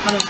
Ahora sí.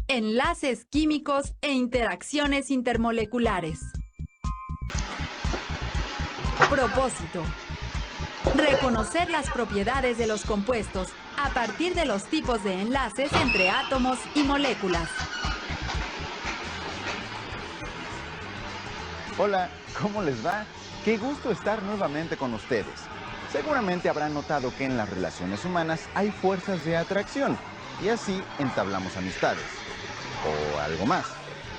Enlaces químicos e interacciones intermoleculares. Propósito: reconocer las propiedades de los compuestos a partir de los tipos de enlaces entre átomos y moléculas. Hola, ¿cómo les va? Qué gusto estar nuevamente con ustedes. Seguramente habrán notado que en las relaciones humanas hay fuerzas de atracción y así entablamos amistades. O algo más.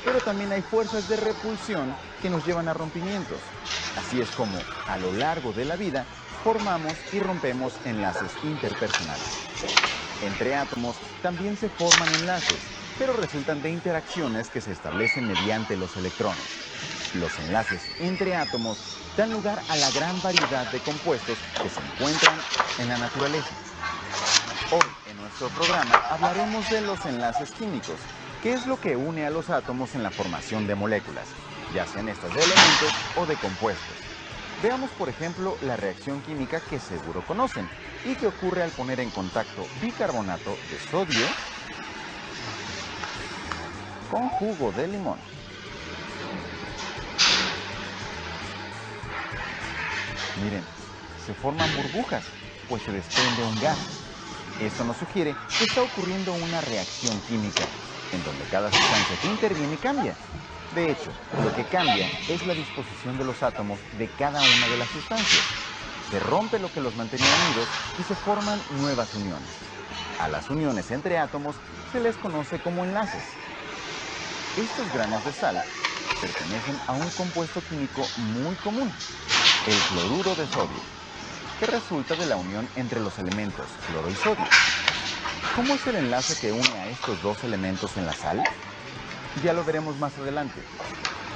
Pero también hay fuerzas de repulsión que nos llevan a rompimientos. Así es como, a lo largo de la vida, formamos y rompemos enlaces interpersonales. Entre átomos también se forman enlaces, pero resultan de interacciones que se establecen mediante los electrones. Los enlaces entre átomos dan lugar a la gran variedad de compuestos que se encuentran en la naturaleza. Hoy, en nuestro programa, hablaremos de los enlaces químicos, que es lo que une a los átomos en la formación de moléculas, ya sean estas de elementos o de compuestos. Veamos, por ejemplo, la reacción química que seguro conocen y que ocurre al poner en contacto bicarbonato de sodio con jugo de limón. Miren, se forman burbujas, pues se desprende un gas. Esto nos sugiere que está ocurriendo una reacción química, en donde cada sustancia que interviene cambia. De hecho, lo que cambia es la disposición de los átomos de cada una de las sustancias. Se rompe lo que los mantenía unidos y se forman nuevas uniones. A las uniones entre átomos se les conoce como enlaces. Estos granos de sal pertenecen a un compuesto químico muy común, el cloruro de sodio, que resulta de la unión entre los elementos cloro y sodio. ¿Cómo es el enlace que une a estos dos elementos en la sal? Ya lo veremos más adelante.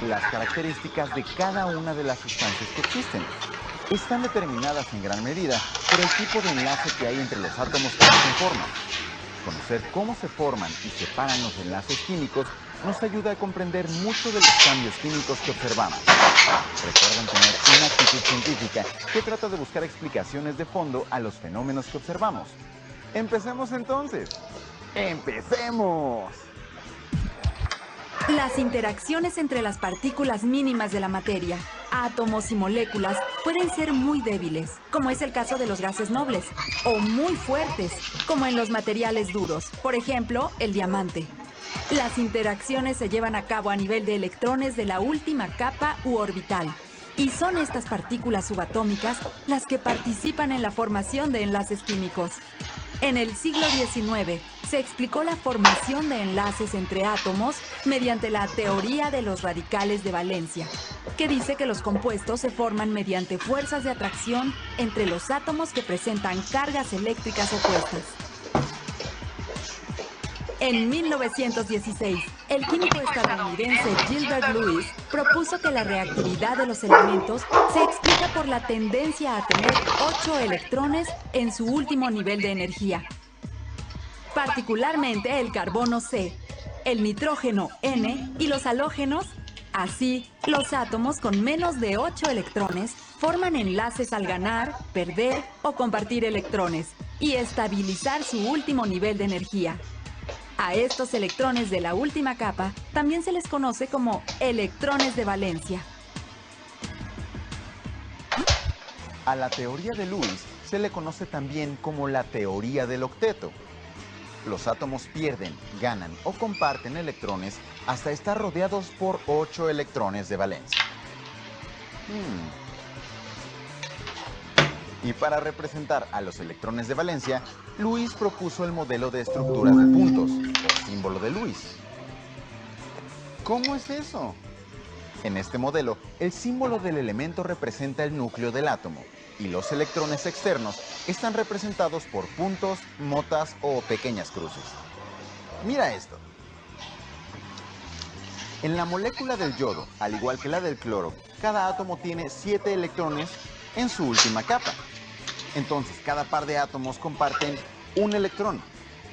Las características de cada una de las sustancias que existen están determinadas en gran medida por el tipo de enlace que hay entre los átomos que los conforman. Conocer cómo se forman y separan los enlaces químicos nos ayuda a comprender mucho de los cambios químicos que observamos. Recuerden tener una actitud científica que trata de buscar explicaciones de fondo a los fenómenos que observamos. ¡Empecemos entonces! ¡Empecemos! Las interacciones entre las partículas mínimas de la materia, átomos y moléculas, pueden ser muy débiles, como es el caso de los gases nobles, o muy fuertes, como en los materiales duros, por ejemplo, el diamante. Las interacciones se llevan a cabo a nivel de electrones de la última capa u orbital, y son estas partículas subatómicas las que participan en la formación de enlaces químicos. En el siglo XIX se explicó la formación de enlaces entre átomos mediante la teoría de los radicales de valencia, que dice que los compuestos se forman mediante fuerzas de atracción entre los átomos que presentan cargas eléctricas opuestas. En 1916, el químico estadounidense Gilbert Lewis propuso que la reactividad de los elementos se explica por la tendencia a tener 8 electrones en su último nivel de energía. Particularmente el carbono C, el nitrógeno N y los halógenos. Así, los átomos con menos de 8 electrones forman enlaces al ganar, perder o compartir electrones y estabilizar su último nivel de energía. A estos electrones de la última capa también se les conoce como electrones de valencia. A la teoría de Lewis se le conoce también como la teoría del octeto. Los átomos pierden, ganan o comparten electrones hasta estar rodeados por 8 electrones de valencia. Y para representar a los electrones de valencia, Lewis propuso el modelo de estructuras de puntos, o símbolo de Lewis. ¿Cómo es eso? En este modelo, el símbolo del elemento representa el núcleo del átomo, y los electrones externos están representados por puntos, motas o pequeñas cruces. Mira esto. En la molécula del yodo, al igual que la del cloro, cada átomo tiene 7 electrones en su última capa. Entonces, cada par de átomos comparten un electrón,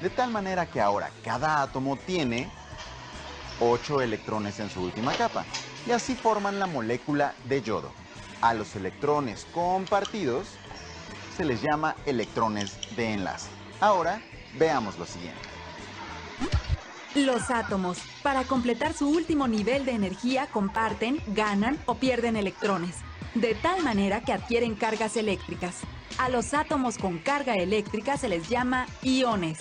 de tal manera que ahora cada átomo tiene 8 electrones en su última capa, y así forman la molécula de yodo. A los electrones compartidos se les llama electrones de enlace. Ahora, veamos lo siguiente. Los átomos, para completar su último nivel de energía, comparten, ganan o pierden electrones, de tal manera que adquieren cargas eléctricas. A los átomos con carga eléctrica se les llama iones.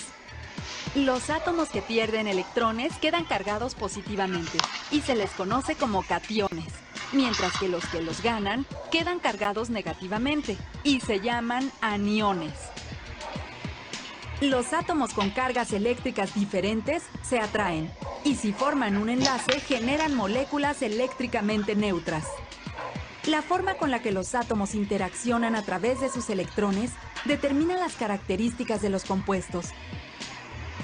Los átomos que pierden electrones quedan cargados positivamente y se les conoce como cationes, mientras que los ganan quedan cargados negativamente y se llaman aniones. Los átomos con cargas eléctricas diferentes se atraen y si forman un enlace generan moléculas eléctricamente neutras. La forma con la que los átomos interaccionan a través de sus electrones determina las características de los compuestos,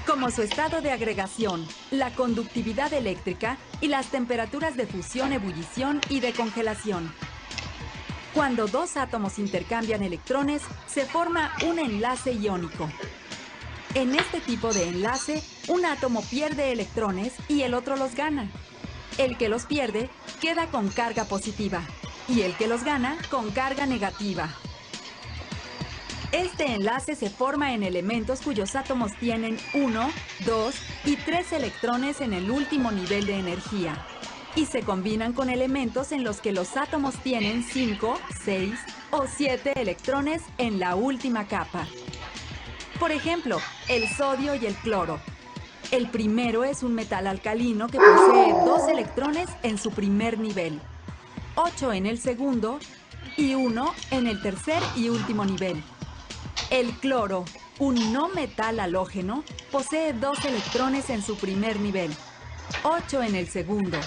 como su estado de agregación, la conductividad eléctrica y las temperaturas de fusión, ebullición y de congelación. Cuando dos átomos intercambian electrones, se forma un enlace iónico. En este tipo de enlace, un átomo pierde electrones y el otro los gana. El que los pierde queda con carga positiva y el que los gana con carga negativa. Este enlace se forma en elementos cuyos átomos tienen 1, 2 y 3 electrones en el último nivel de energía y se combinan con elementos en los que los átomos tienen 5, 6 o 7 electrones en la última capa. Por ejemplo, el sodio y el cloro. El primero es un metal alcalino que posee 2 electrones en su primer nivel, 8 en el segundo y 1 en el tercer y último nivel. El cloro, un no metal halógeno, posee 2 electrones en su primer nivel, 8 en el segundo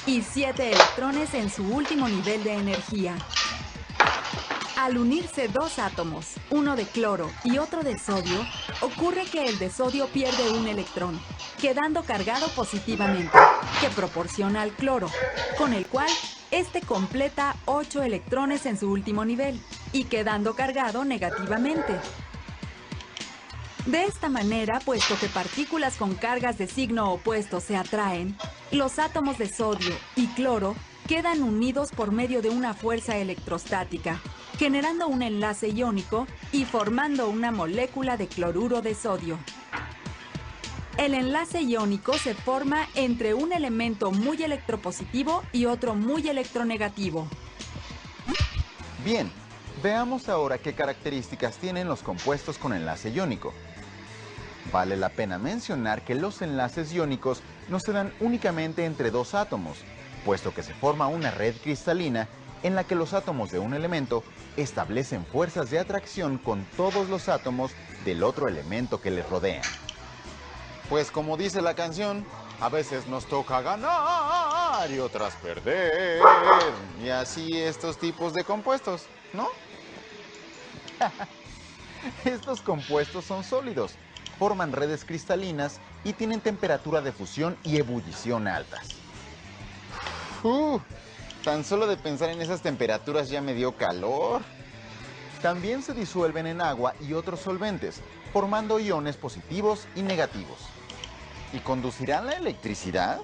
y 7 electrones en su último nivel de energía. Al unirse dos átomos, uno de cloro y otro de sodio, ocurre que el de sodio pierde un electrón, quedando cargado positivamente, que proporciona al cloro, con el cual este completa 8 electrones en su último nivel y quedando cargado negativamente. De esta manera, puesto que partículas con cargas de signo opuesto se atraen, los átomos de sodio y cloro quedan unidos por medio de una fuerza electrostática, generando un enlace iónico y formando una molécula de cloruro de sodio. El enlace iónico se forma entre un elemento muy electropositivo y otro muy electronegativo. Bien, veamos ahora qué características tienen los compuestos con enlace iónico. Vale la pena mencionar que los enlaces iónicos no se dan únicamente entre dos átomos, puesto que se forma una red cristalina en la que los átomos de un elemento establecen fuerzas de atracción con todos los átomos del otro elemento que les rodean. Pues como dice la canción, a veces nos toca ganar y otras perder. Y así estos tipos de compuestos, ¿no? Estos compuestos son sólidos, forman redes cristalinas y tienen temperatura de fusión y ebullición altas. Tan solo de pensar en esas temperaturas ya me dio calor. También se disuelven en agua y otros solventes, formando iones positivos y negativos. ¿Y conducirán la electricidad?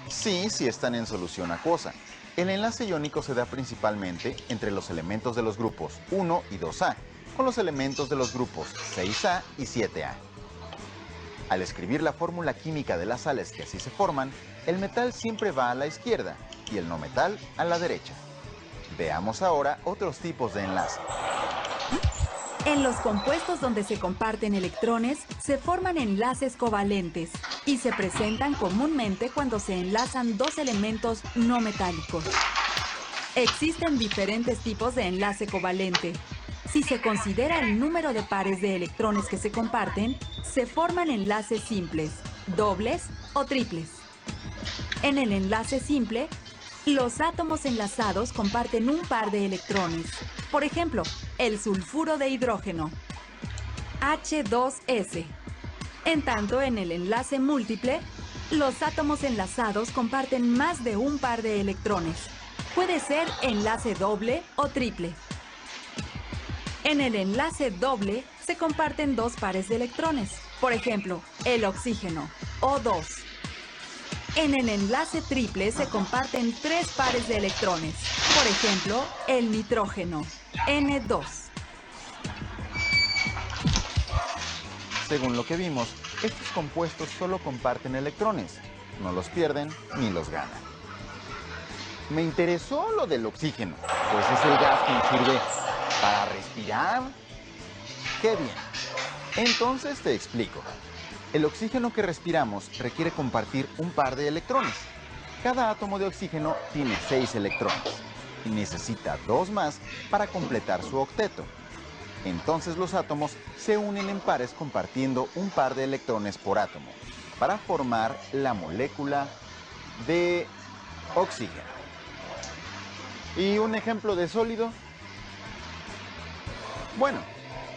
Sí, si están en solución acuosa. El enlace iónico se da principalmente entre los elementos de los grupos 1 y 2A, con los elementos de los grupos 6A y 7A. Al escribir la fórmula química de las sales que así se forman, el metal siempre va a la izquierda y el no metal a la derecha. Veamos ahora otros tipos de enlace. En los compuestos donde se comparten electrones, se forman enlaces covalentes y se presentan comúnmente cuando se enlazan dos elementos no metálicos. Existen diferentes tipos de enlace covalente. Si se considera el número de pares de electrones que se comparten, se forman enlaces simples, dobles o triples. En el enlace simple, los átomos enlazados comparten un par de electrones, Por ejemplo, el sulfuro de hidrógeno, H2S. En tanto, en el enlace múltiple, los átomos enlazados comparten más de un par de electrones. Puede ser enlace doble o triple. En el enlace doble se comparten dos pares de electrones. Por ejemplo, el oxígeno, O2. En el enlace triple se comparten tres pares de electrones. Por ejemplo, el nitrógeno, N2. Según lo que vimos, estos compuestos solo comparten electrones, no los pierden ni los ganan. Me interesó lo del oxígeno, pues es el gas que nos sirve para respirar. ¡Qué bien! Entonces te explico. El oxígeno que respiramos requiere compartir un par de electrones. Cada átomo de oxígeno tiene 6 electrones y necesita 2 más para completar su octeto. Entonces los átomos se unen en pares compartiendo un par de electrones por átomo para formar la molécula de oxígeno. ¿Y un ejemplo de sólido? Bueno,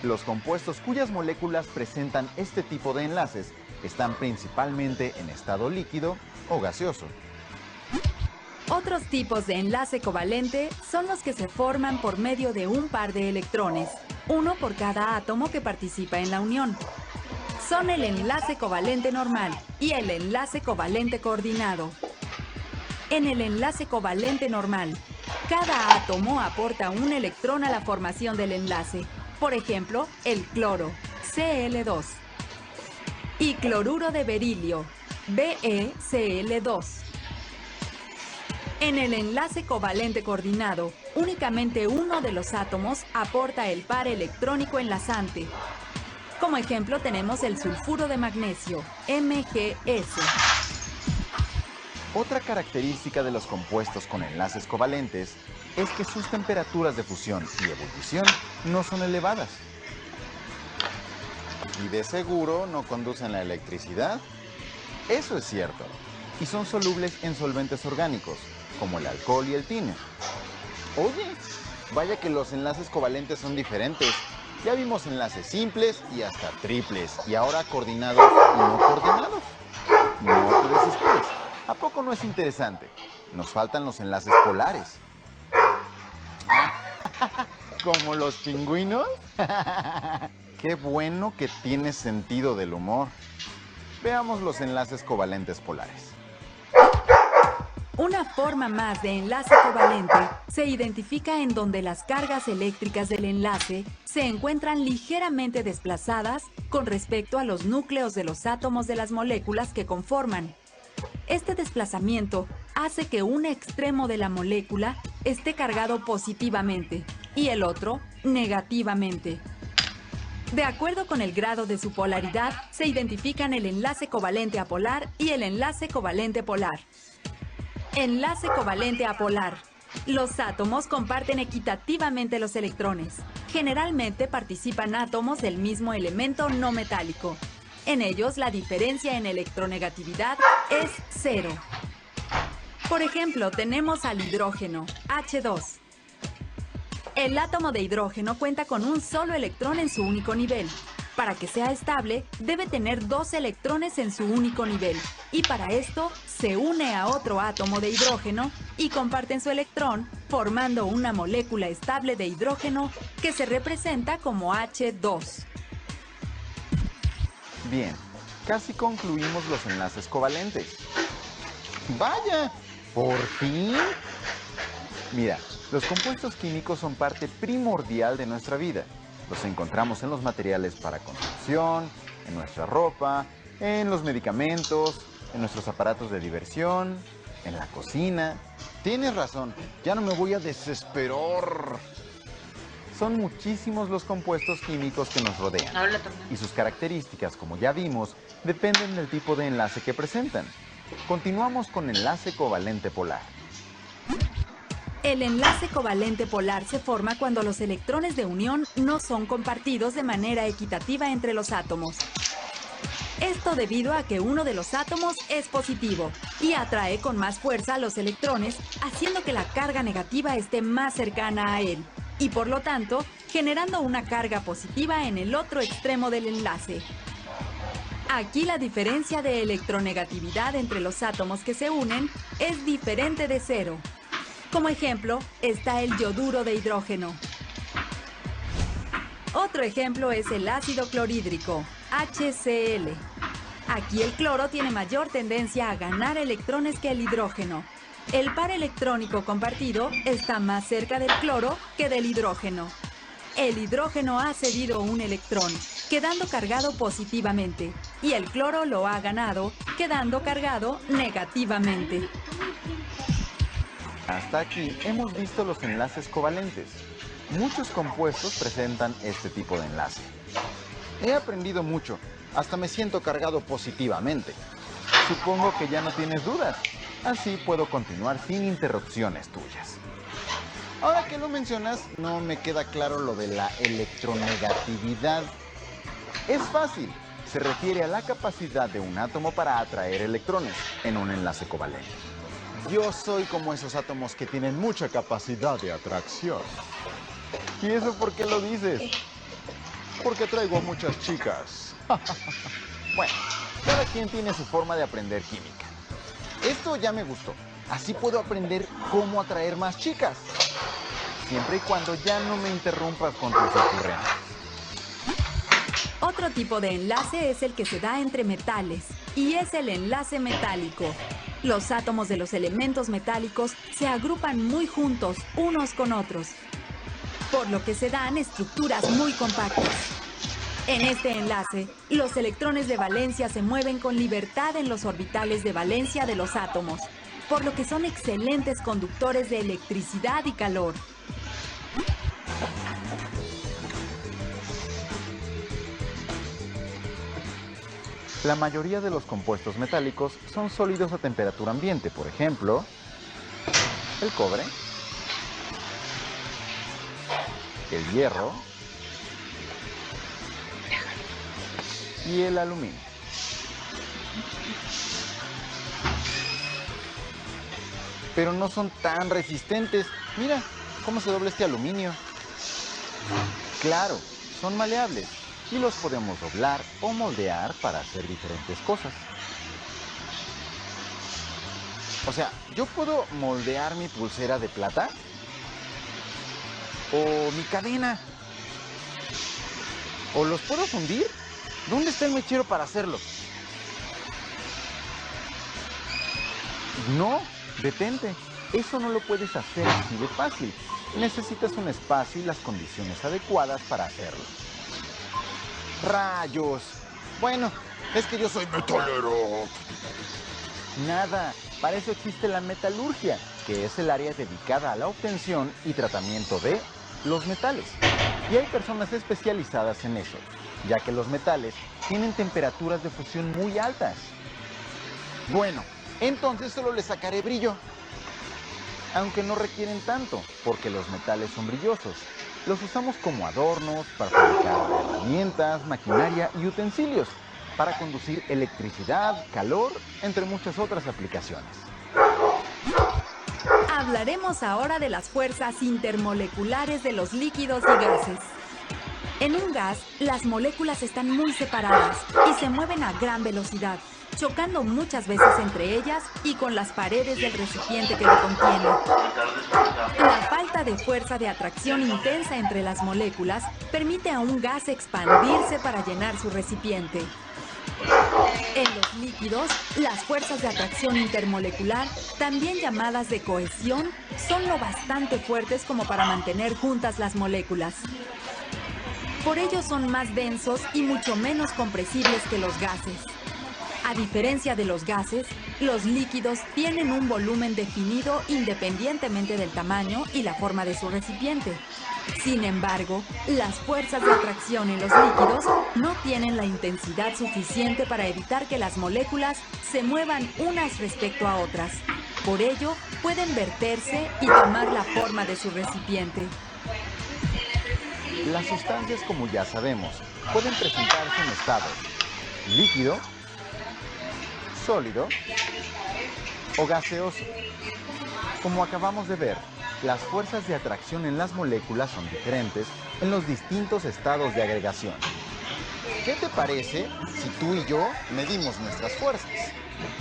los compuestos cuyas moléculas presentan este tipo de enlaces están principalmente en estado líquido o gaseoso. Otros tipos de enlace covalente son los que se forman por medio de un par de electrones, uno por cada átomo que participa en la unión. Son el enlace covalente normal y el enlace covalente coordinado. En el enlace covalente normal, cada átomo aporta un electrón a la formación del enlace. Por ejemplo, el cloro, Cl2, y cloruro de berilio, BeCl2. En el enlace covalente coordinado, únicamente uno de los átomos aporta el par electrónico enlazante. Como ejemplo tenemos el sulfuro de magnesio, MgS. Otra característica de los compuestos con enlaces covalentes es que sus temperaturas de fusión y ebullición no son elevadas. ¿Y de seguro no conducen la electricidad? Eso es cierto, y son solubles en solventes orgánicos, como el alcohol y el tine. Oye, vaya que los enlaces covalentes son diferentes. Ya vimos enlaces simples y hasta triples, y ahora coordinados y no coordinados. No te desesperes, ¿a poco no es interesante? Nos faltan los enlaces polares. ¿Como los pingüinos? Qué bueno que tienes sentido del humor. Veamos los enlaces covalentes polares. Una forma más de enlace covalente se identifica en donde las cargas eléctricas del enlace se encuentran ligeramente desplazadas con respecto a los núcleos de los átomos de las moléculas que conforman. Este desplazamiento hace que un extremo de la molécula esté cargado positivamente y el otro negativamente. De acuerdo con el grado de su polaridad, se identifican el enlace covalente apolar y el enlace covalente polar. Enlace covalente apolar. Los átomos comparten equitativamente los electrones. Generalmente participan átomos del mismo elemento no metálico. En ellos, la diferencia en electronegatividad es 0. Por ejemplo, tenemos al hidrógeno, H2. El átomo de hidrógeno cuenta con un solo electrón en su único nivel. Para que sea estable, debe tener 2 electrones en su único nivel. Y para esto, se une a otro átomo de hidrógeno y comparten su electrón, formando una molécula estable de hidrógeno que se representa como H2. Bien, casi concluimos los enlaces covalentes. ¡Vaya! ¡Por fin! Mira, los compuestos químicos son parte primordial de nuestra vida. Los encontramos en los materiales para construcción, en nuestra ropa, en los medicamentos, en nuestros aparatos de diversión, en la cocina. Tienes razón, ya no me voy a desesperar. Son muchísimos los compuestos químicos que nos rodean. Y sus características, como ya vimos, dependen del tipo de enlace que presentan. Continuamos con enlace covalente polar. El enlace covalente polar se forma cuando los electrones de unión no son compartidos de manera equitativa entre los átomos. Esto debido a que uno de los átomos es positivo y atrae con más fuerza a los electrones, haciendo que la carga negativa esté más cercana a él. y por lo tanto generando una carga positiva en el otro extremo del enlace. Aquí la diferencia de electronegatividad entre los átomos que se unen es diferente de cero. Como ejemplo, está el yoduro de hidrógeno. Otro ejemplo es el ácido clorhídrico, HCl. Aquí el cloro tiene mayor tendencia a ganar electrones que el hidrógeno. El par electrónico compartido está más cerca del cloro que del hidrógeno. El hidrógeno ha cedido un electrón, quedando cargado positivamente, y el cloro lo ha ganado, quedando cargado negativamente. Hasta aquí hemos visto los enlaces covalentes. Muchos compuestos presentan este tipo de enlace. He aprendido mucho, hasta me siento cargado positivamente. Supongo que ya no tienes dudas, así puedo continuar sin interrupciones tuyas. Ahora que lo mencionas, no me queda claro lo de la electronegatividad. Es fácil, se refiere a la capacidad de un átomo para atraer electrones en un enlace covalente. Yo soy como esos átomos que tienen mucha capacidad de atracción. ¿Y eso por qué lo dices? Porque traigo a muchas chicas. Bueno, cada quien tiene su forma de aprender química. Esto ya me gustó. Así puedo aprender cómo atraer más chicas. Siempre y cuando ya no me interrumpas con tus ocurrencias. Otro tipo de enlace es el que se da entre metales, y es el enlace metálico. Los átomos de los elementos metálicos se agrupan muy juntos unos con otros, por lo que se dan estructuras muy compactas. En este enlace, los electrones de valencia se mueven con libertad en los orbitales de valencia de los átomos, por lo que son excelentes conductores de electricidad y calor. La mayoría de los compuestos metálicos son sólidos a temperatura ambiente, por ejemplo, el cobre, el hierro y el aluminio. Pero no son tan resistentes. Mira cómo se dobla este aluminio. Claro, son maleables y los podemos doblar o moldear para hacer diferentes cosas. O sea, ¿yo puedo moldear mi pulsera de plata? ¿O mi cadena? ¿O los puedo fundir? ¿Dónde está el mechero para hacerlo? No, detente. Eso no lo puedes hacer así de fácil. Necesitas un espacio y las condiciones adecuadas para hacerlo. ¡Rayos! Bueno, es que yo soy metalero. Nada, para eso existe la metalurgia, que es el área dedicada a la obtención y tratamiento de los metales. Y hay personas especializadas en eso, ya que los metales tienen temperaturas de fusión muy altas. Bueno, entonces solo le sacaré brillo. Aunque no requieren tanto, porque los metales son brillosos. Los usamos como adornos, para fabricar herramientas, maquinaria y utensilios, para conducir electricidad, calor, entre muchas otras aplicaciones. Hablaremos ahora de las fuerzas intermoleculares de los líquidos y gases. En un gas, las moléculas están muy separadas y se mueven a gran velocidad, chocando muchas veces entre ellas y con las paredes del recipiente que lo contiene. La falta de fuerza de atracción intensa entre las moléculas permite a un gas expandirse para llenar su recipiente. En los líquidos, las fuerzas de atracción intermolecular, también llamadas de cohesión, son lo bastante fuertes como para mantener juntas las moléculas. Por ello son más densos y mucho menos compresibles que los gases. A diferencia de los gases, los líquidos tienen un volumen definido independientemente del tamaño y la forma de su recipiente. Sin embargo, las fuerzas de atracción en los líquidos no tienen la intensidad suficiente para evitar que las moléculas se muevan unas respecto a otras. Por ello, pueden verterse y tomar la forma de su recipiente. Las sustancias, como ya sabemos, pueden presentarse en estado líquido, sólido o gaseoso, como acabamos de ver. las fuerzas de atracción en las moléculas son diferentes en los distintos estados de agregación. ¿Qué te parece si tú y yo medimos nuestras fuerzas?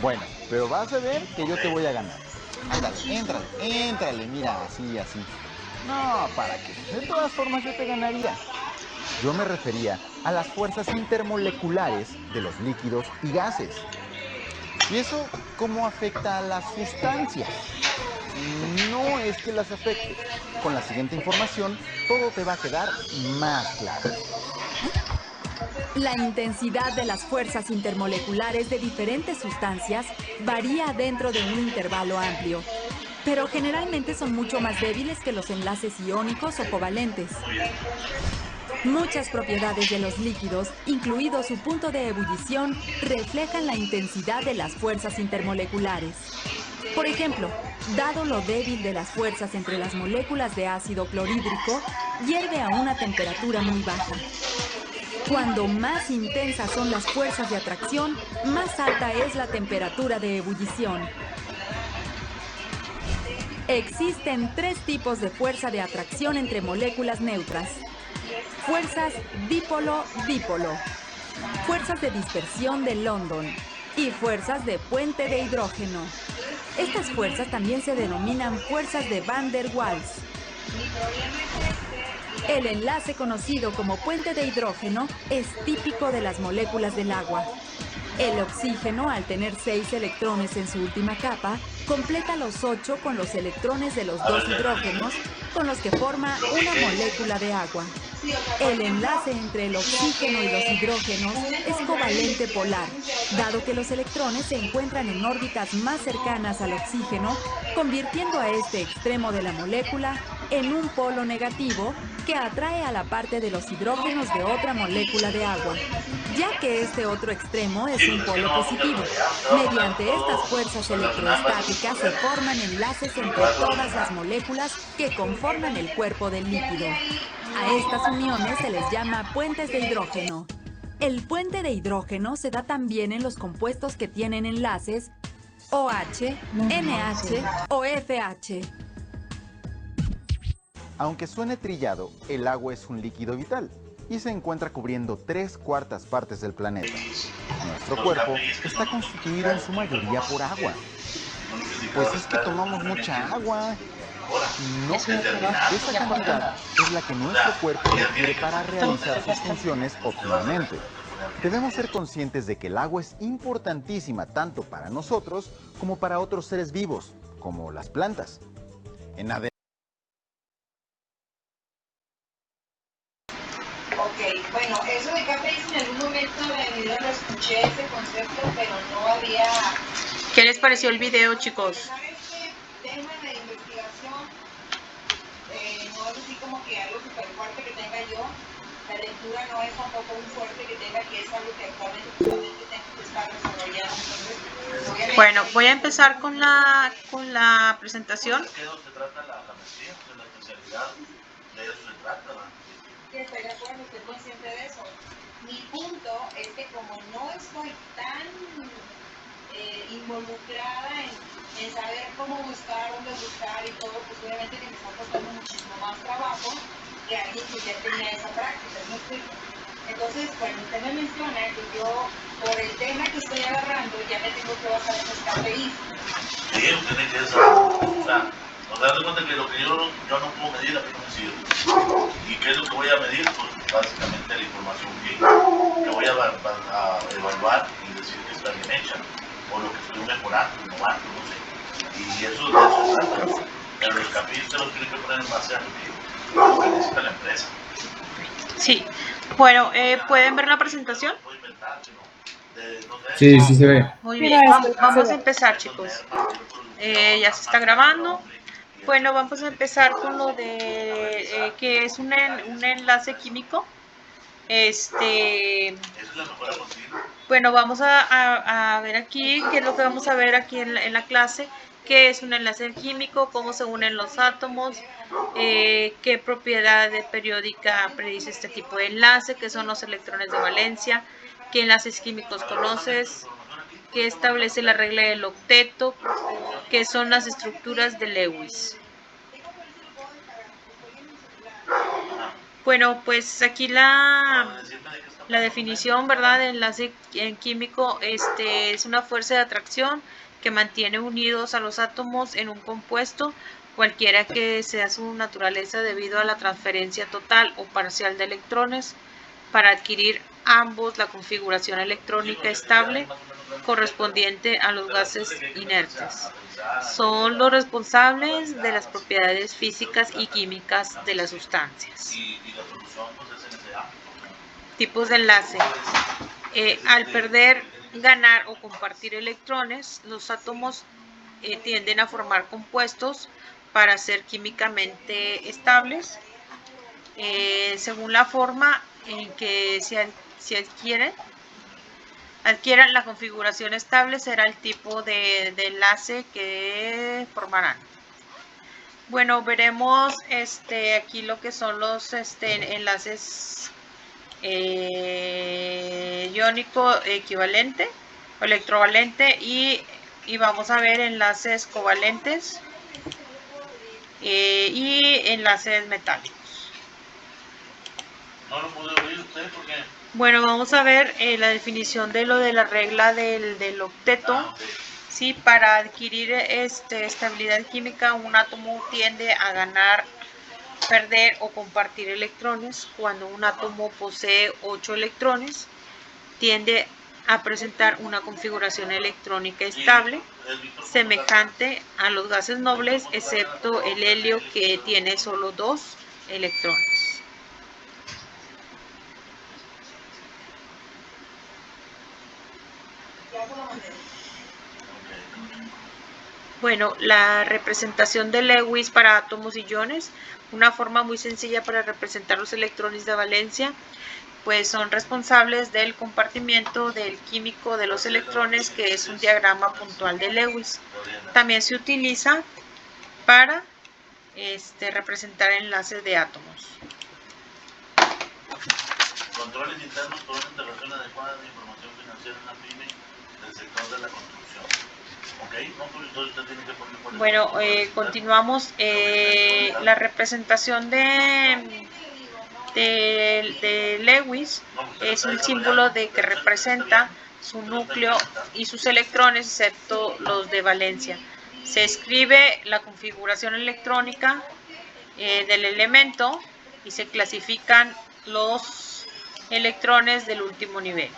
Bueno, pero vas a ver que yo te voy a ganar. Ándale, éntrale, mira, así, así. No, ¿para qué? De todas formas yo te ganaría. Yo me refería a las fuerzas intermoleculares de los líquidos y gases. ¿Y eso cómo afecta a las sustancias? No es que las afecte. Con la siguiente información, todo te va a quedar más claro. La intensidad de las fuerzas intermoleculares de diferentes sustancias varía dentro de un intervalo amplio, pero generalmente son mucho más débiles que los enlaces iónicos o covalentes. Muchas propiedades de los líquidos, incluido su punto de ebullición, reflejan la intensidad de las fuerzas intermoleculares. Por ejemplo, dado lo débil de las fuerzas entre las moléculas de ácido clorhídrico, hierve a una temperatura muy baja. Cuando más intensas son las fuerzas de atracción, más alta es la temperatura de ebullición. Existen 3 tipos de fuerza de atracción entre moléculas neutras. Fuerzas dipolo-dipolo, fuerzas de dispersión de London y fuerzas de puente de hidrógeno. Estas fuerzas también se denominan fuerzas de Van der Waals. El enlace conocido como puente de hidrógeno es típico de las moléculas del agua. El oxígeno, al tener 6 electrones en su última capa, completa los 8 con los electrones de los 2 hidrógenos, con los que forma una molécula de agua. El enlace entre el oxígeno y los hidrógenos es covalente polar, dado que los electrones se encuentran en órbitas más cercanas al oxígeno, convirtiendo a este extremo de la molécula en un polo negativo que atrae a la parte de los hidrógenos de otra molécula de agua, ya que este otro extremo es un polo positivo. Mediante estas fuerzas electroestáticas se forman enlaces entre todas las moléculas que conforman el cuerpo del líquido. A estas uniones se les llama puentes de hidrógeno. El puente de hidrógeno se da también en los compuestos que tienen enlaces OH, NH o FH. Aunque suene trillado, el agua es un líquido vital y se encuentra cubriendo 3/4 partes del planeta. Nuestro cuerpo está constituido en su mayoría por agua. Pues es que tomamos mucha agua. No, esa cantidad es la que nuestro cuerpo requiere para realizar sus funciones óptimamente. Debemos ser conscientes de que el agua es importantísima tanto para nosotros como para otros seres vivos, como las plantas. Ok, bueno, eso de KPIs en algún momento de mi video lo escuché ese concepto, pero no había... ¿Qué les pareció el video, chicos? Este tema de investigación no es así como que algo súper fuerte que tenga yo. La lectura no es tampoco muy fuerte que tenga, que es algo que actualmente tengo que estar desarrollando. Entonces, bueno, voy a empezar con la presentación. ¿De qué se trata la maestría? De la especialidad, de eso se trata, ¿verdad? Sí, estoy de acuerdo, estoy consciente de eso. Mi punto es que como no estoy tan involucrada en saber cómo buscar, dónde buscar y todo, pues obviamente que me está costando muchísimo más trabajo que alguien que ya tenía esa práctica, ¿no? Entonces, bueno, usted me menciona que yo, por el tema que estoy agarrando, ya me tengo que basar en los KPIs. Sí, usted tiene que saber, o sea, nos damos cuenta que lo que yo no puedo medir, a mí no me sirve. ¿Y qué es lo que voy a medir? Pues básicamente la información que voy a evaluar y decir que está bien hecha, o lo que estoy mejorando, innovando, no sé. Y eso de eso se trata. Pero los KPIs se los tiene que poner en base a lo que necesita la empresa. Sí, bueno, ¿pueden ver la presentación? Sí, sí se ve. Muy bien, vamos a empezar, chicos. Ya se está grabando. Bueno, vamos a empezar con lo de que es un enlace químico. Bueno, vamos a ver aquí qué es lo que vamos a ver aquí en la clase, qué es un enlace químico, cómo se unen los átomos, qué propiedad periódica predice este tipo de enlace, qué son los electrones de valencia, qué enlaces químicos conoces, qué establece la regla del octeto, qué son las estructuras de Lewis. Bueno, pues aquí la definición, ¿verdad? De enlace químico es una fuerza de atracción que mantiene unidos a los átomos en un compuesto, cualquiera que sea su naturaleza, debido a la transferencia total o parcial de electrones para adquirir ambos la configuración electrónica estable correspondiente a los gases inertes. Son los responsables de las propiedades físicas y químicas de las sustancias. Tipos de enlace. Al perder, ganar o compartir electrones, los átomos tienden a formar compuestos para ser químicamente estables. Según la forma en que se adquieran la configuración estable, será el tipo de enlace que formarán. Bueno, veremos aquí lo que son los enlaces iónico equivalente o electrovalente y vamos a ver enlaces covalentes y enlaces metálicos. No lo pude oír usted porque... Bueno, vamos a ver la definición de lo de la regla del octeto. Sí, para adquirir estabilidad química, un átomo tiende a ganar, perder o compartir electrones. Cuando un átomo posee 8 electrones, tiende a presentar una configuración electrónica estable, semejante a los gases nobles, excepto el helio, que tiene solo 2 electrones. Bueno, la representación de Lewis para átomos y iones, una forma muy sencilla para representar los electrones de valencia, pues son responsables del compartimiento del químico de los electrones, que es un diagrama puntual de Lewis. También se utiliza para representar enlaces de átomos. Controles internos por una interacción adecuada de información financiera en la pyme del sector de la construcción. Okay. No, pues entonces usted tiene que poner. Bueno, continuamos. La representación de Lewis es un símbolo de que representa su núcleo y sus electrones, excepto los de valencia. Se escribe la configuración electrónica del elemento y se clasifican los electrones del último nivel.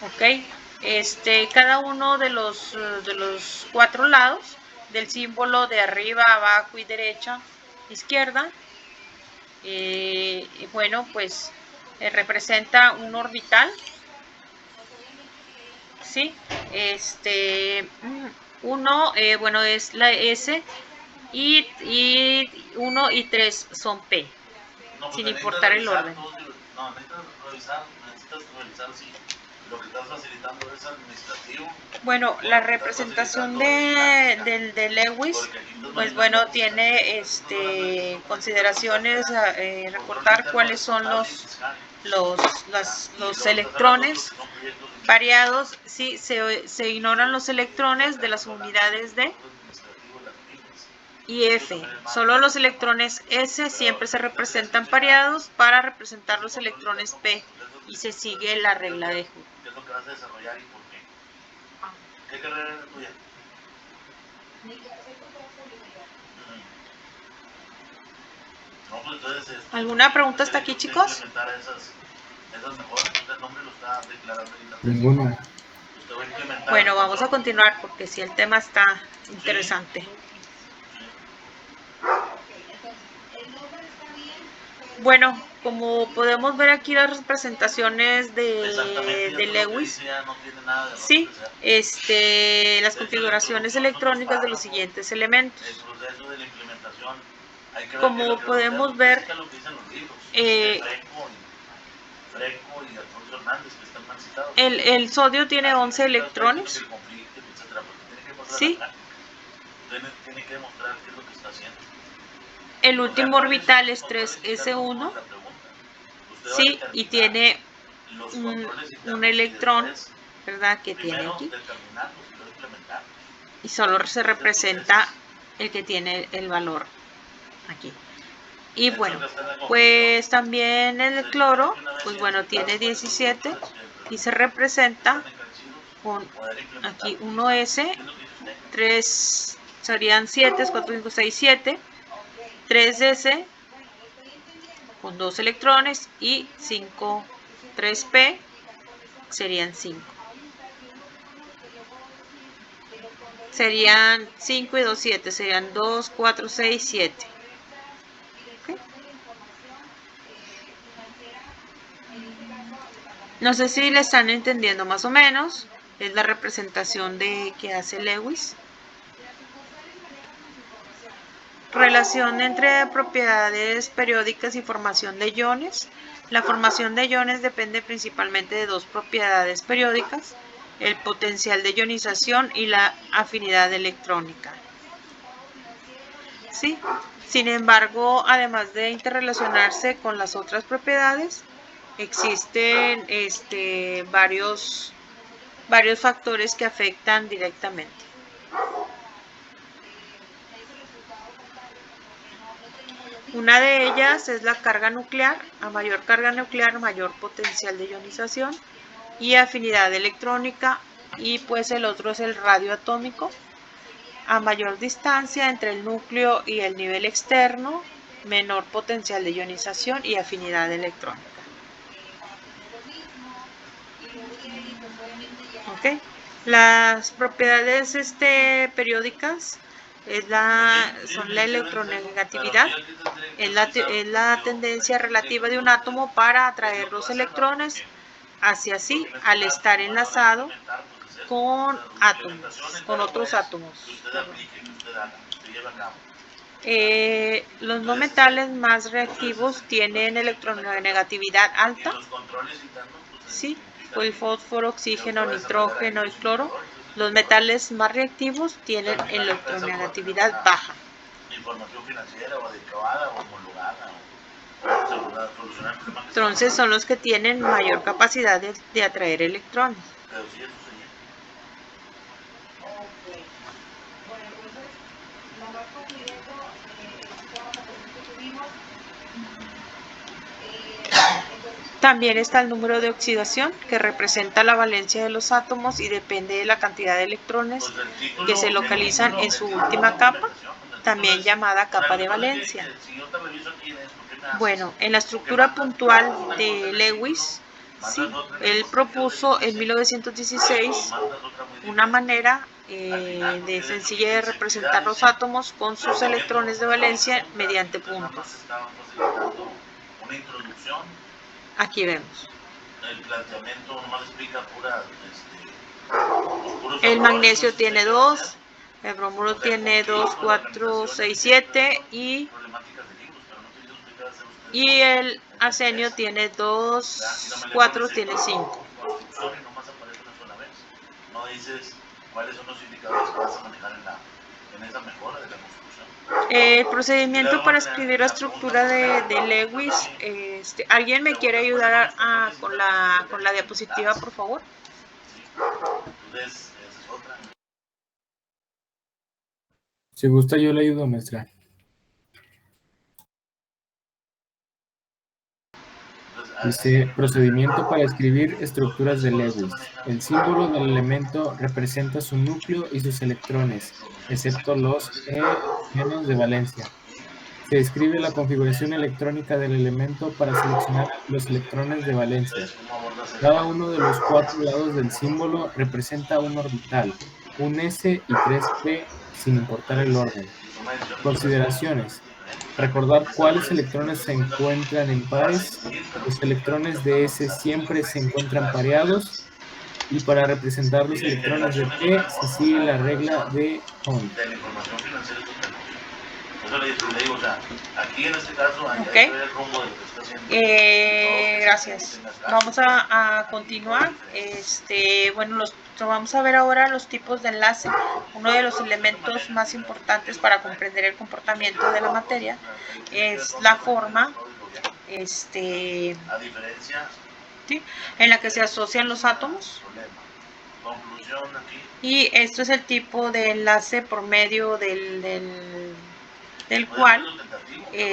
Ok, cada uno de los 4 lados del símbolo, de arriba, abajo y derecha, izquierda, bueno, pues representa un orbital, ¿sí? Uno, bueno, es la S, y 1 y 3 son P, no, sin importar el orden. No, necesitas revisar si lo que estás facilitando es administrativo. Bueno, la representación de Lewis, pues bueno, tiene consideraciones, recordar cuáles son los electrones variados. Sí, se ignoran los electrones de las unidades D y F. Solo los electrones S siempre se representan pareados para representar los electrones P, y se sigue la regla de Hooke. ¿Qué es lo que vas a desarrollar y por qué? ¿Qué carrera es tuya? No, pues entonces, ¿alguna pregunta hasta aquí, chicos? Esas mejoras, el nombre lo está declarando ahí. Ninguna. Bueno, vamos a continuar porque si el tema está interesante. Bueno, como podemos ver aquí las representaciones de Lewis, sí, las configuraciones electrónicas de los siguientes elementos. Como podemos ver, el sodio tiene 11 electrones, sí. Tiene que demostrar qué es lo que está haciendo. El último orbital es 3s1, sí, y tiene un electrón, ¿verdad?, que tiene aquí. y solo se representa el que tiene el valor aquí. Y bueno, pues también el cloro, pues bueno, tiene 17 y se representa con aquí 1s, 3 serían 7, 4, 5, 6, 7, 3s con 2 electrones y 5, 3p serían 5. Serían 5 y 2, 7, serían 2, 4, 6, 7. ¿Okay? No sé si le están entendiendo más o menos. Es la representación de que hace Lewis. Relación entre propiedades periódicas y formación de iones. La formación de iones depende principalmente de dos propiedades periódicas: el potencial de ionización y la afinidad electrónica. ¿Sí? Sin embargo, además de interrelacionarse con las otras propiedades, existen varios factores que afectan directamente. Una de ellas es la carga nuclear. A mayor carga nuclear, mayor potencial de ionización y afinidad electrónica. Y pues el otro es el radio atómico. A mayor distancia entre el núcleo y el nivel externo, menor potencial de ionización y afinidad electrónica. ¿Ok? Las propiedades periódicas son la electronegatividad, es la tendencia relativa de un átomo para atraer los electrones hacia sí al estar enlazado con átomos, con otros átomos. Los no metales más reactivos tienen electronegatividad alta, ¿sí? El fósforo, oxígeno, nitrógeno y cloro. Los metales más reactivos tienen electronegatividad baja. Información financiera o adecuada o homologada. Entonces son los que tienen mayor capacidad de atraer electrones. Pero sí, eso sería. Bueno, entonces, lo más concreto, toda la presentación que tuvimos. También está el número de oxidación, que representa la valencia de los átomos y depende de la cantidad de electrones que se localizan en su última capa, también llamada capa de valencia. Bueno, en la estructura puntual de Lewis, sí, él propuso en 1916 una manera de sencilla de representar los átomos con sus electrones de valencia mediante puntos. Aquí vemos. El planteamiento nomás explica pura, el magnesio tiene 2, el bromuro tiene 2, 4, 6, 7 y el arsenio tiene 2, 4, tiene 5. No dices cuáles son los indicadores que vas a manejar en esa mejora de la construcción. El procedimiento para escribir la estructura de Lewis, ¿alguien me quiere ayudar con la diapositiva, por favor? Entonces, esa es otra. Si gusta, yo le ayudo, maestra. Dice, procedimiento para escribir estructuras de Lewis. El símbolo del elemento representa su núcleo y sus electrones, excepto los menos de valencia. Se describe la configuración electrónica del elemento para seleccionar los electrones de valencia. Cada uno de los 4 lados del símbolo representa un orbital, un S y 3p, sin importar el orden. Consideraciones. Recordar cuáles electrones se encuentran en pares. Los electrones de S siempre se encuentran pareados. Y para representar los electrones de P se sigue la regla de Hund. De la información financiera es otra cosa. Eso le digo, o sea, aquí en este caso hay Ok. que ver el rumbo de lo que está haciendo. Gracias. Vamos a continuar. Bueno, vamos a ver ahora los tipos de enlace. Uno de los elementos más importantes para comprender el comportamiento de la materia es la forma A diferencia, ¿sí? en la que se asocian los átomos. Conclusión aquí. Y esto es el tipo de enlace por medio del cual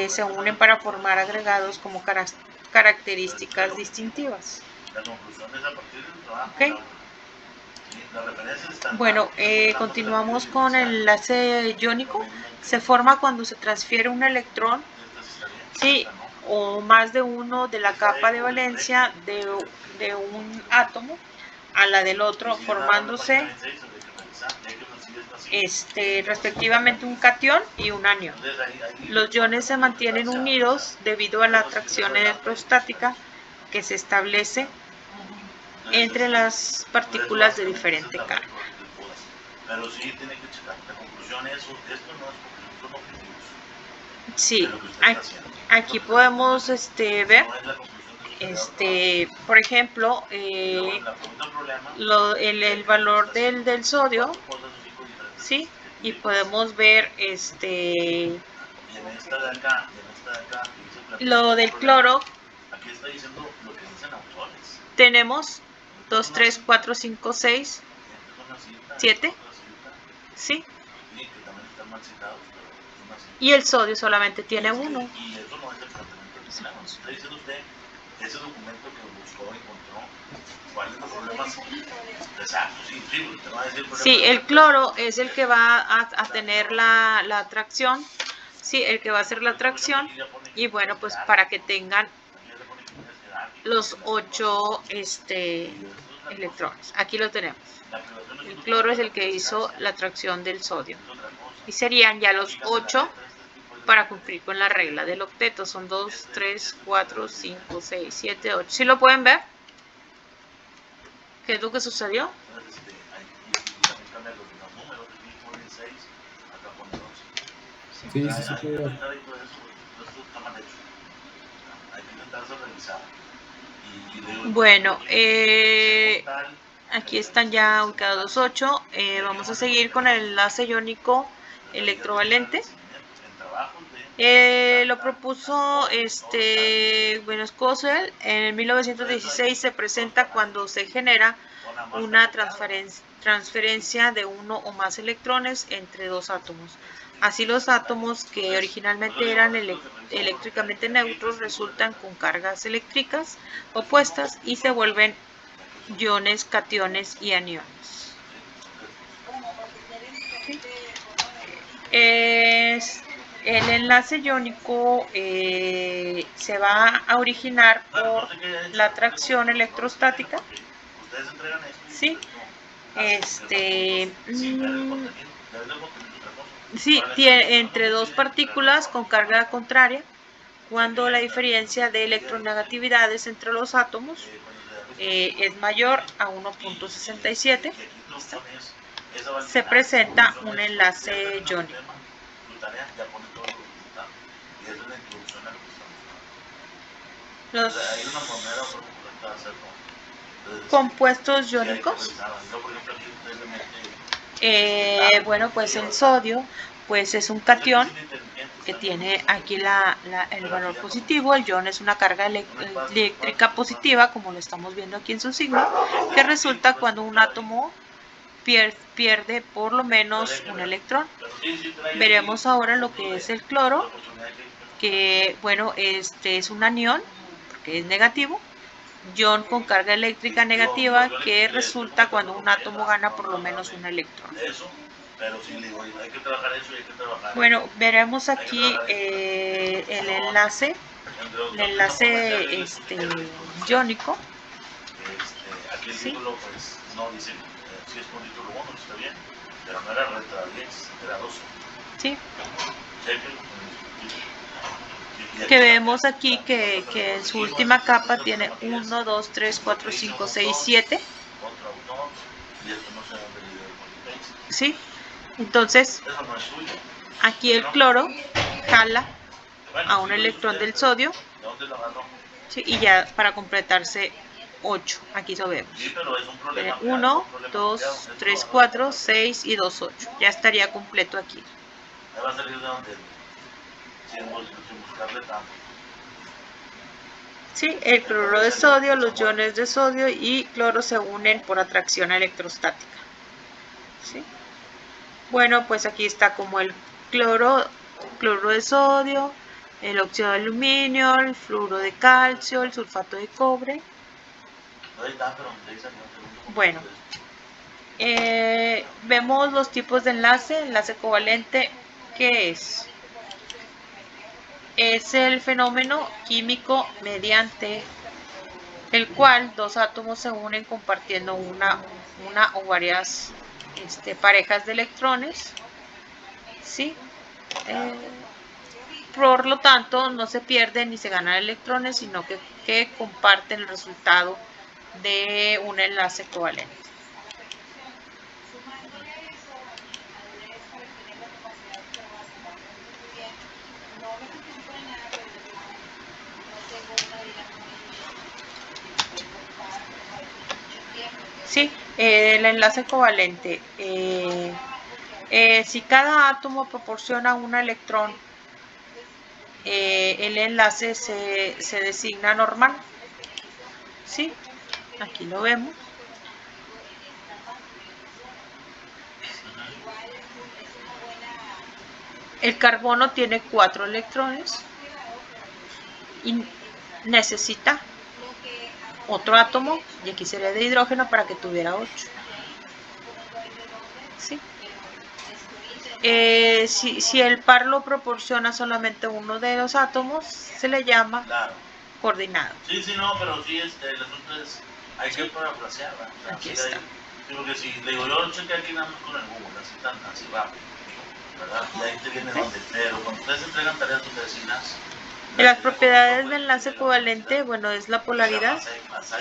se unen para formar agregados como características distintivas. La conclusión es a partir del trabajo. ¿Ok? Las referencias están. Bueno, continuamos con el enlace iónico. Se forma cuando se transfiere un electrón, sí, o más de uno de la capa de valencia de un átomo a la del otro, formándose respectivamente un catión y un anión. Los iones se mantienen unidos debido a la atracción electrostática que se establece entre las partículas de diferente carga. Pero sí tiene que checar. La conclusión es, esto no es conclusión, son objetivos. Sí, aquí podemos ver, por ejemplo, el valor del sodio, sí, y podemos ver lo del cloro. Aquí está diciendo lo que dicen autores. Tenemos 2, 3, 4, 5, 6, 7, sí. Y el sodio solamente tiene 1. Y eso no es el planteamiento del plan. Está diciendo usted, ese documento que buscó, encontró, ¿cuáles son los problemas? Exacto, sí, usted va a decir problemas. Sí, el cloro es el que va a tener la atracción, sí, el que va a hacer la atracción. Y bueno, pues para que tengan los 8 electrones. Aquí lo tenemos. El cloro es el que hizo la atracción del sodio. Y serían ya los 8 para cumplir con la regla del octeto. Son 2, 3, 4, 5, 6, 7, 8. ¿Sí lo pueden ver? ¿Qué es lo que sucedió? Sí, sí, sí, puede. Bueno, aquí están ya ubicados 8. Vamos a seguir con el enlace iónico electrovalente. Lo propuso bueno, Skosel. En 1916 se presenta cuando se genera una transferencia de uno o más electrones entre dos átomos. Así los átomos que originalmente eran eléctricamente neutros resultan con cargas eléctricas opuestas y se vuelven iones, cationes y aniones. El enlace iónico se va a originar por la atracción electrostática. Sí. Sí, entre dos partículas con carga contraria, cuando la diferencia de electronegatividades entre los átomos es mayor a 1.67, se presenta un enlace iónico. Los compuestos iónicos, bueno, pues el sodio pues es un catión que tiene aquí el valor positivo. El ion es una carga eléctrica positiva, como lo estamos viendo aquí en su signo, que resulta cuando un átomo pierde por lo menos un electrón. Veremos ahora lo que es el cloro, que bueno, es un anión, porque es negativo, ion con carga eléctrica negativa, que resulta cuando un átomo gana por lo menos un electrón. Bueno, veremos aquí el enlace iónico. ¿Sí? Si es con título 1, está bien, pero no era letra 10, era 12. Sí. Que vemos aquí que en su última capa tiene 1, 2, 3, 4, 5, 6, 7. ¿Sí? Entonces, aquí el cloro jala a un electrón del sodio. ¿Sí? Y ya para completarse 8, aquí lo vemos. 1, 2, 3, 4, 6 y 2, 8. Ya estaría completo aquí. Va a salir de donde, sin buscarle tanto. Sí, el cloruro de sodio, los iones de sodio y cloro se unen por atracción electrostática. ¿Sí? Bueno, pues aquí está como el cloro de sodio, el óxido de aluminio, el fluoruro de calcio, el sulfato de cobre. Bueno, vemos los tipos de enlace covalente, ¿qué es? Es el fenómeno químico mediante el cual dos átomos se unen compartiendo una o varias parejas de electrones, ¿sí? Por lo tanto, no se pierden ni se ganan electrones, sino que comparten el resultado de un enlace covalente. Sí, el enlace covalente. Si cada átomo proporciona un electrón, el enlace se designa normal. ¿Sí? Aquí lo vemos. El carbono tiene 4 electrones y necesita otro átomo, y aquí sería de hidrógeno, para que tuviera 8. ¿Sí? Si el par lo proporciona solamente uno de los átomos, se le llama coordinado. Sí, no, pero sí, el asunto es, hay que parafrasear, ¿verdad? O sea, aquí está. Porque si le digo, yo chequé aquí nada más con el Google, así rápido, ¿verdad? Y ahí te viene donde, pero cuando ustedes entregan tareas tus vecinas. Las propiedades del enlace covalente, bueno, es la polaridad,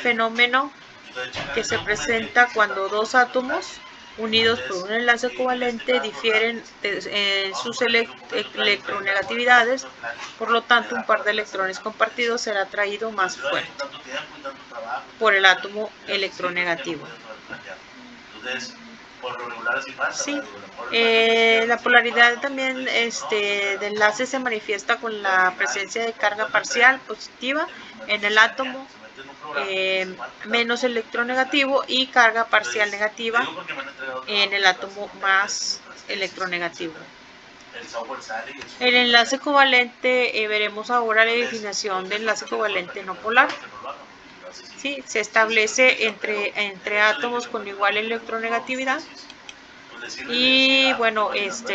fenómeno que se presenta cuando dos átomos unidos por un enlace covalente difieren en sus electronegatividades, por lo tanto un par de electrones compartidos será atraído más fuerte por el átomo electronegativo. Sí, la polaridad también de enlace se manifiesta con la presencia de carga parcial positiva en el átomo menos electronegativo y carga parcial negativa en el átomo más electronegativo. El enlace covalente, veremos ahora la definición del enlace covalente no polar. ¿Sí? Se establece entre átomos con igual electronegatividad y bueno,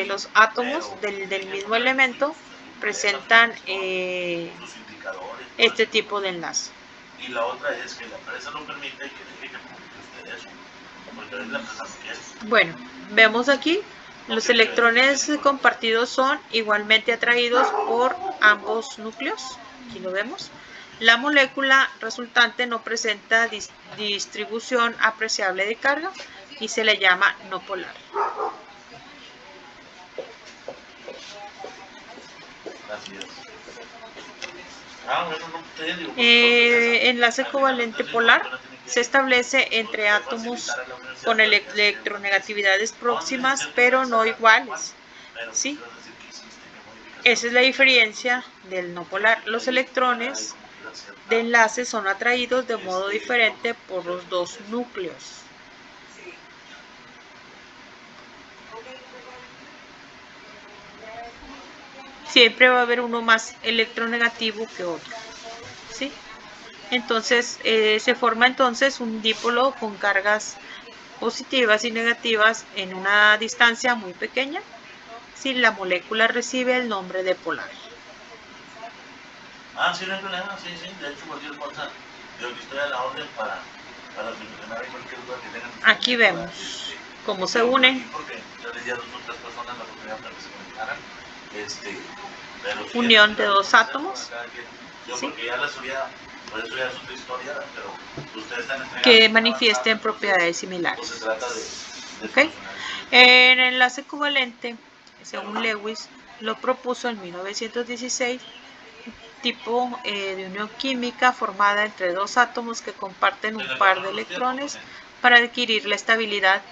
los átomos del mismo elemento presentan este tipo de enlace. Y la otra es que la empresa lo permite que deje que publique usted eso, porque la empresa no quiere. Bueno, vemos aquí los electrones compartidos son igualmente atraídos por ambos núcleos. Aquí lo vemos. La molécula resultante no presenta distribución apreciable de carga y se le llama no polar. Enlace covalente polar se establece entre átomos con electronegatividades próximas pero no iguales. ¿Sí? Esa es la diferencia del no polar. Los electrones de enlace son atraídos de modo diferente por los dos núcleos. Siempre va a haber uno más electronegativo que otro. ¿Sí? Entonces se forma entonces un dipolo con cargas positivas y negativas en una distancia muy pequeña. Si la molécula recibe el nombre de polar. Sí, no hay problema, sí. De hecho, cualquier cosa, yo aquí estoy a la orden para solucionar cualquier duda que tengan. Aquí vemos cómo se unen. Porque yo le di a 2 o 3 personas la oportunidad para que se conectaran. Unión de dos átomos. Yo porque ya la subía, por eso ya es otra historia, pero ustedes están entregando que manifiesten propiedades similares. Pues se trata de ¿Okay? En el enlace covalente, según Lewis, lo propuso en 1916, tipo de unión química formada entre dos átomos que comparten un par de electrones para adquirir la estabilidad.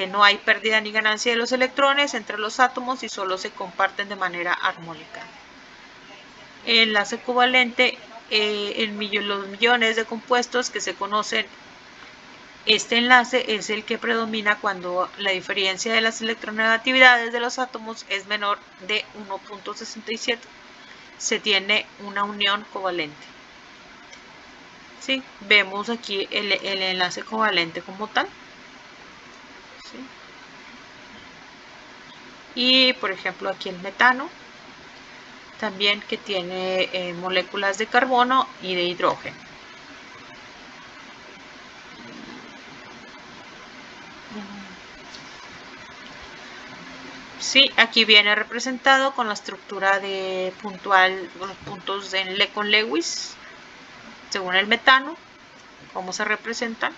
No hay pérdida ni ganancia de los electrones entre los átomos y solo se comparten de manera armónica. El enlace covalente los millones de compuestos que se conocen, este enlace es el que predomina cuando la diferencia de las electronegatividades de los átomos es menor de 1.67. Se tiene una unión covalente. ¿Sí? Vemos aquí el enlace covalente como tal. ¿Sí? Y por ejemplo aquí el metano, también que tiene moléculas de carbono y de hidrógeno. Sí, aquí viene representado con la estructura de puntual, con los puntos con Lewis, según el metano, cómo se representan.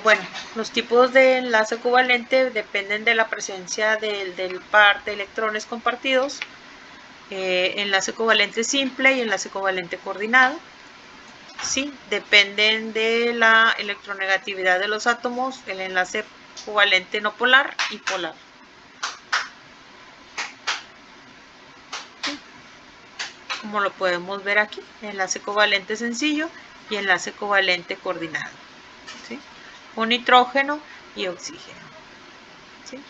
Bueno, los tipos de enlace covalente dependen de la presencia del par de electrones compartidos. Enlace covalente simple y enlace covalente coordinado. Sí, dependen de la electronegatividad de los átomos, el enlace covalente no polar y polar. Sí, como lo podemos ver aquí, enlace covalente sencillo y enlace covalente coordinado. ¿Sí? Con nitrógeno y oxígeno. ¿Sí?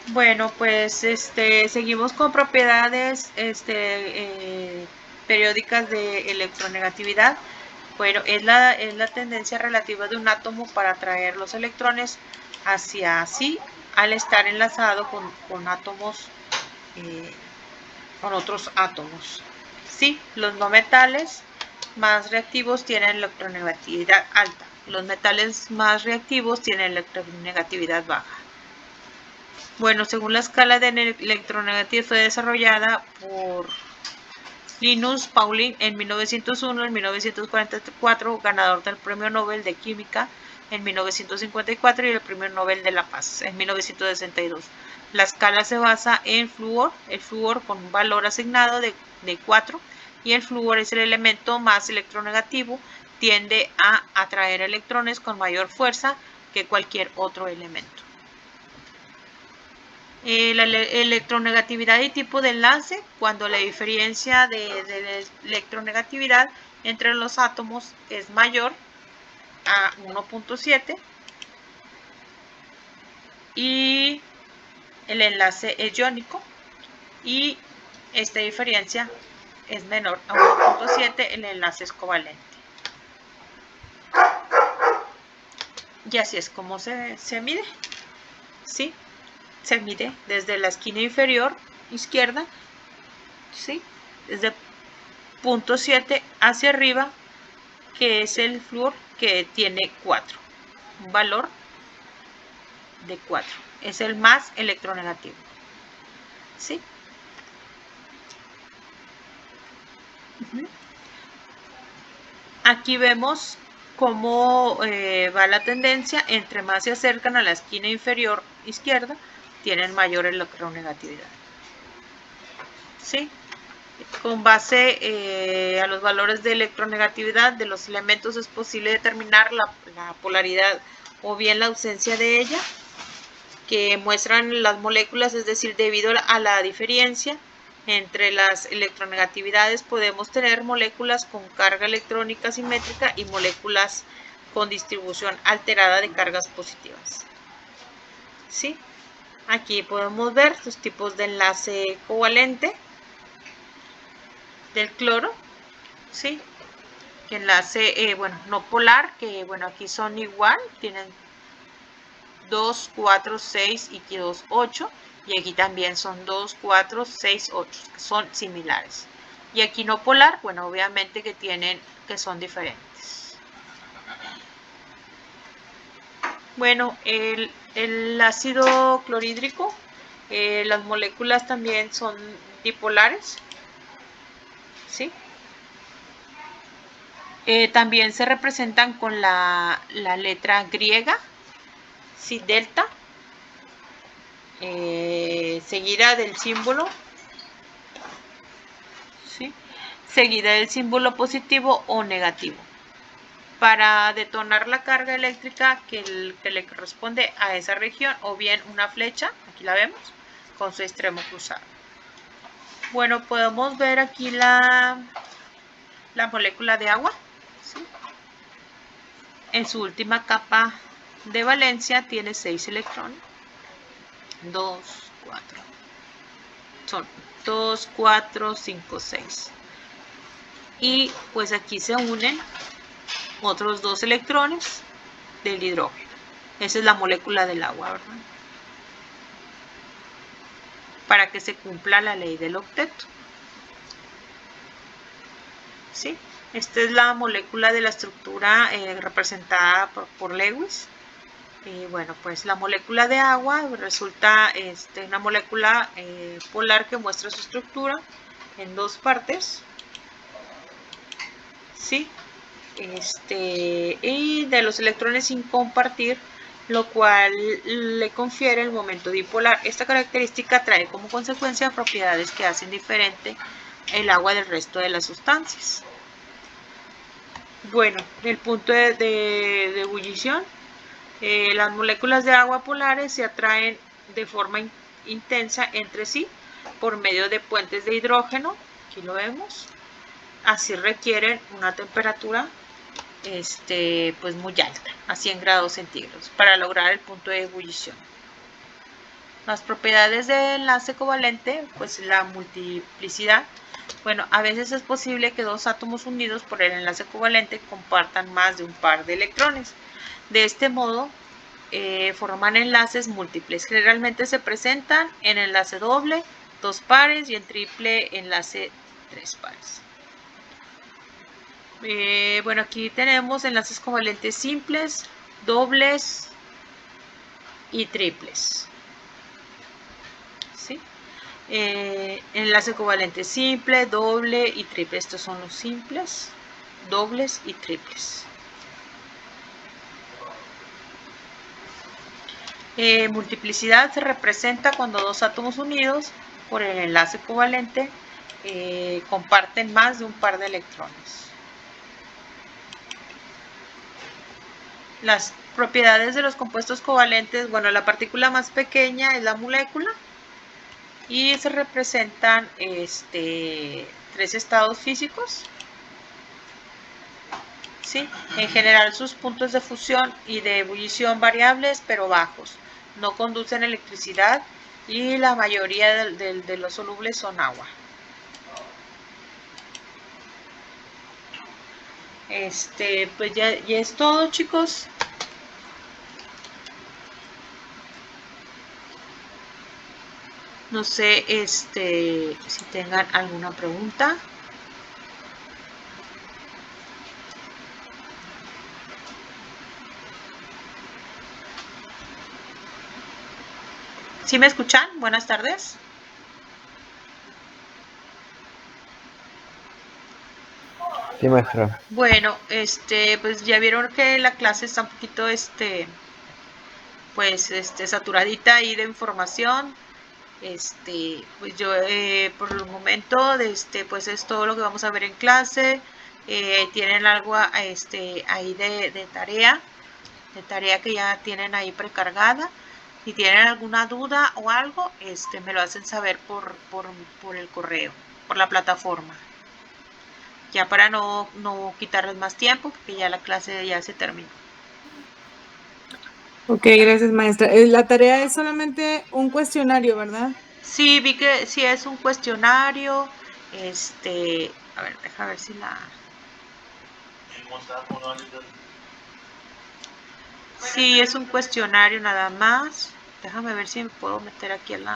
Bueno, pues seguimos con propiedades periódicas de electronegatividad. Bueno, es la tendencia relativa de un átomo para atraer los electrones hacia sí al estar enlazado con átomos, con otros átomos. Sí, los no metales más reactivos tienen electronegatividad alta. Los metales más reactivos tienen electronegatividad baja. Bueno, según la escala de electronegatividad fue desarrollada por Linus Pauling en 1901, en 1944, ganador del Premio Nobel de Química en 1954 y el Premio Nobel de la Paz en 1962. La escala se basa en flúor, el flúor con un valor asignado de 4, y el flúor es el elemento más electronegativo, tiende a atraer electrones con mayor fuerza que cualquier otro elemento. La electronegatividad y tipo de enlace, cuando la diferencia de electronegatividad entre los átomos es mayor a 1.7 y el enlace es iónico, y esta diferencia es menor a 1.7, el enlace es covalente. Y así es como se mide. ¿Sí? Se mide desde la esquina inferior izquierda, ¿sí? Desde 0.7 hacia arriba, que es el flúor, que tiene 4, un valor de 4, es el más electronegativo. ¿Sí? Aquí vemos cómo va la tendencia. Entre más se acercan a la esquina inferior izquierda, tienen mayor electronegatividad. ¿Sí? Con base a los valores de electronegatividad de los elementos es posible determinar la polaridad o bien la ausencia de ella, que muestran las moléculas, es decir, debido a la diferencia entre las electronegatividades podemos tener moléculas con carga electrónica simétrica y moléculas con distribución alterada de cargas positivas. ¿Sí? Aquí podemos ver los tipos de enlace covalente del cloro, ¿sí? Que enlace, no polar, que aquí son igual, tienen 2, 4, 6 y 2, 8, y aquí también son 2, 4, 6, 8, que son similares. Y aquí no polar, obviamente que son diferentes. Bueno, el ácido clorhídrico, las moléculas también son dipolares, ¿sí? También se representan con la letra griega, ¿sí? Delta, seguida del símbolo, ¿sí? Seguida del símbolo positivo o negativo. para detonar la carga eléctrica que le corresponde a esa región, o bien una flecha, aquí la vemos, con su extremo cruzado. Bueno, podemos ver aquí la molécula de agua, ¿sí? En su última capa de valencia tiene 6 electrones. 2, 4. Son 2, 4, 5, 6. Y pues aquí se unen otros 2 electrones del hidrógeno. Esa es la molécula del agua, ¿verdad? Para que se cumpla la ley del octeto. ¿Sí? Esta es la molécula de la estructura representada por Lewis. Y bueno, pues la molécula de agua resulta una molécula polar que muestra su estructura en 2 partes. ¿Sí? Y de los electrones sin compartir, lo cual le confiere el momento dipolar. Esta característica trae como consecuencia propiedades que hacen diferente el agua del resto de las sustancias. Bueno, el punto de ebullición. Las moléculas de agua polares se atraen de forma intensa entre sí por medio de puentes de hidrógeno. Aquí lo vemos. Así requieren una temperatura pues muy alta, a 100 grados centígrados, para lograr el punto de ebullición. Las propiedades del enlace covalente, pues la multiplicidad. Bueno, a veces es posible que 2 átomos unidos por el enlace covalente compartan más de un par de electrones. De este modo, forman enlaces múltiples. Generalmente se presentan en enlace doble, 2 pares, y en triple enlace 3 pares. Bueno, aquí tenemos enlaces covalentes simples, dobles y triples. ¿Sí? Enlace covalente simple, doble y triple. Estos son los simples, dobles y triples. Multiplicidad se representa cuando 2 átomos unidos por el enlace covalente comparten más de un par de electrones. Las propiedades de los compuestos covalentes, bueno, la partícula más pequeña es la molécula y se representan 3 estados físicos. ¿Sí? En general sus puntos de fusión y de ebullición variables pero bajos, no conducen electricidad y la mayoría de los solubles son agua. Pues ya es todo, chicos. No sé si tengan alguna pregunta. ¿Sí me escuchan? Buenas tardes. Sí, maestra. Bueno, pues ya vieron que la clase está un poquito, saturadita ahí de información. Pues yo, por el momento, pues es todo lo que vamos a ver en clase. Tienen algo, ahí de tarea que ya tienen ahí precargada. Si tienen alguna duda o algo, me lo hacen saber por el correo, por la plataforma. Ya para no quitarles más tiempo, porque ya la clase ya se terminó. Ok, gracias, maestra. La tarea es solamente un cuestionario, ¿verdad? Sí, vi que sí es un cuestionario. A ver, deja ver si la... Sí, es un cuestionario nada más. Déjame ver si me puedo meter aquí en la...